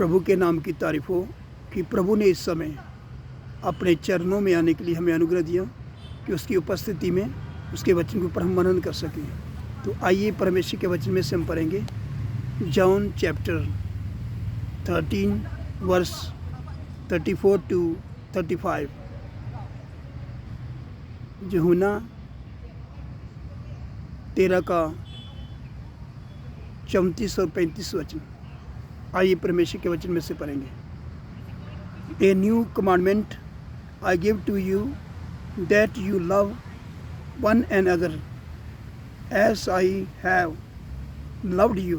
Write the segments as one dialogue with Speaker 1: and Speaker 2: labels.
Speaker 1: प्रभु के नाम की तारीफ हो कि प्रभु ने इस समय अपने चरणों में आने के लिए हमें अनुग्रह दिया कि उसकी उपस्थिति में उसके वचन के ऊपर हम मनन कर सकें। तो आइए परमेश्वर के वचन में से हम पढ़ेंगे जॉन चैप्टर 13 वर्स 34 टू 35। यूहन्ना 13 का 34 और 35 वचन। आइए परमेश्वर के वचन में से पढ़ेंगे। A new commandment I give to you that you love one another as I have loved you,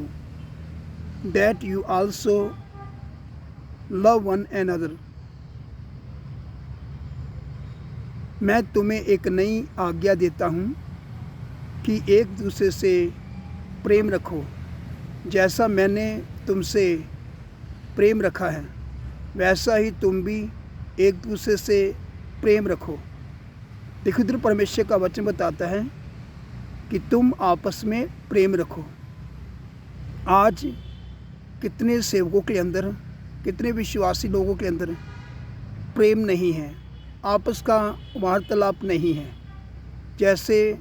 Speaker 1: that you also love one another. मैं तुम्हें एक नई आज्ञा देता हूँ कि एक दूसरे से प्रेम रखो। जैसा मैंने तुमसे प्रेम रखा है वैसा ही तुम भी एक दूसरे से प्रेम रखो। देखो, इधर परमेश्वर का वचन बताता है कि तुम आपस में प्रेम रखो। आज कितने सेवकों के अंदर, कितने विश्वासी लोगों के अंदर प्रेम नहीं है, आपस का वार्तालाप नहीं है। जैसे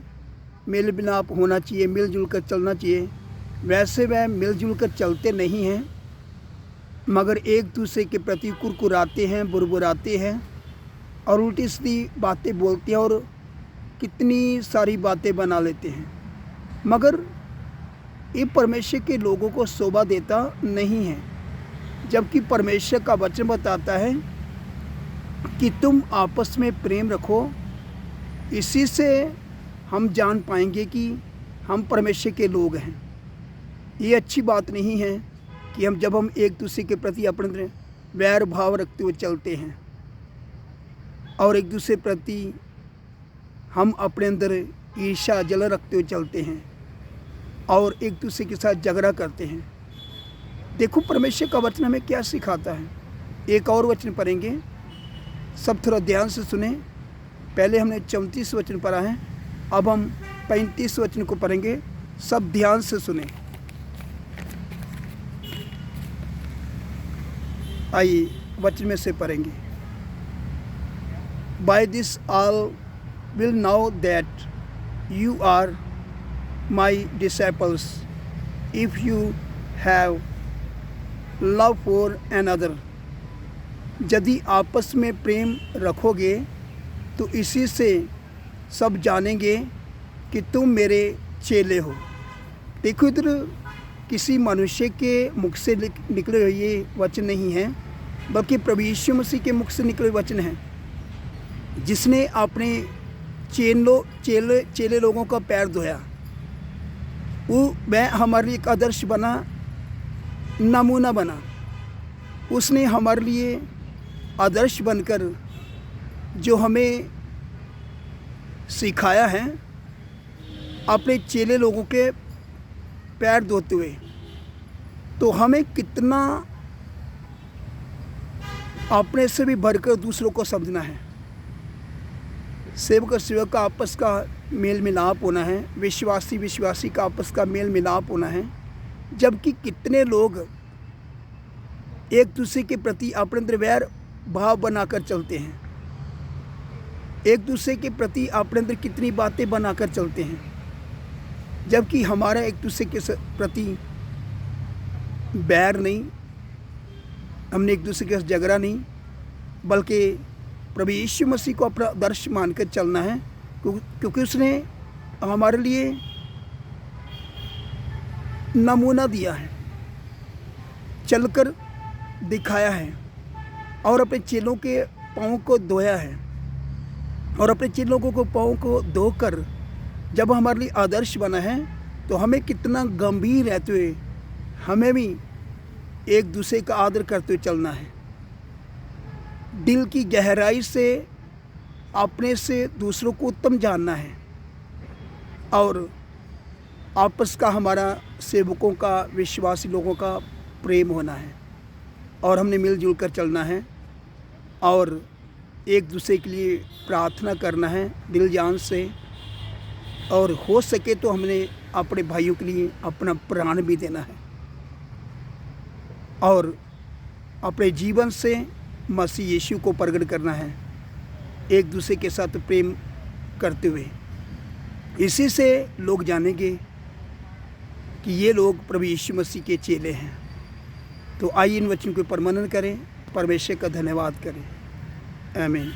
Speaker 1: मेल मिलाप होना चाहिए, मिलजुल कर चलना चाहिए, वैसे वह मिलजुल कर चलते नहीं हैं, मगर एक दूसरे के प्रति कुरकुराते हैं, बुरबुराते हैं और उल्टी सीधी बातें बोलते हैं और कितनी सारी बातें बना लेते हैं। मगर ये परमेश्वर के लोगों को शोभा देता नहीं है, जबकि परमेश्वर का वचन बताता है कि तुम आपस में प्रेम रखो। इसी से हम जान पाएंगे कि हम परमेश्वर के लोग हैं। ये अच्छी बात नहीं है कि जब हम एक दूसरे के प्रति अपने वैर भाव रखते हुए चलते हैं और एक दूसरे प्रति हम अपने अंदर ईर्ष्या जलन रखते हुए चलते हैं और एक दूसरे के साथ झगड़ा करते हैं। देखो, परमेश्वर का वचन हमें क्या सिखाता है। एक और वचन पढ़ेंगे, सब थोड़ा ध्यान से सुने। पहले हमने 34 वचन पढ़ा है, अब हम 35 वचन को पढ़ेंगे। सब ध्यान से सुने। आइए वचन में से पढ़ेंगे। By this all will know that you are my disciples if you have love for another. यदि आपस में प्रेम रखोगे तो इसी से सब जानेंगे कि तुम मेरे चेले हो। देखो, इधर किसी मनुष्य के मुख से निकले हुए ये वचन नहीं है, बल्कि प्रभु यीशु मसीह के मुख से निकले वचन हैं, जिसने अपने चेले लोगों का पैर धोया। वह हमारे लिए एक आदर्श बना, नमूना बना। उसने हमारे लिए आदर्श बनकर जो हमें सिखाया है, अपने चेले लोगों के पैर धोते हुए, तो हमें कितना अपने से भी बढ़कर दूसरों को समझना है। सेवक और सेवक का आपस का मेल मिलाप होना है, विश्वासी का आपस का मेल मिलाप होना है। जबकि कितने लोग एक दूसरे के प्रति अपने अंदर वैर भाव बनाकर चलते हैं, एक दूसरे के प्रति अपने अंदर कितनी बातें बनाकर चलते हैं, जबकि हमारा एक दूसरे के प्रति बैर नहीं, हमने एक दूसरे के साथ झगड़ा नहीं, बल्कि प्रभु यीशु मसीह को अपना आदर्श मानकर चलना है, क्योंकि उसने हमारे लिए नमूना दिया है, चलकर दिखाया है और अपने चेलों के पाँव को धोया है। और अपने चेलों को पाँव को धोकर जब हमारे लिए आदर्श बना है, तो हमें कितना गंभीर रहते हुए हमें भी एक दूसरे का आदर करते हुए चलना है। दिल की गहराई से अपने से दूसरों को उत्तम जानना है और आपस का हमारा सेवकों का, विश्वासी लोगों का प्रेम होना है और हमने मिलजुल कर चलना है और एक दूसरे के लिए प्रार्थना करना है दिल जान से। और हो सके तो हमने अपने भाइयों के लिए अपना प्राण भी देना है। और अपने जीवन से मसीह यीशु को प्रकट करना है, एक दूसरे के साथ प्रेम करते हुए। इसी से लोग जानेंगे कि ये लोग प्रभु यीशु मसीह के चेले हैं। तो आइए इन वचनों के ऊपर मनन करें, परमेश्वर का धन्यवाद करें। आमीन।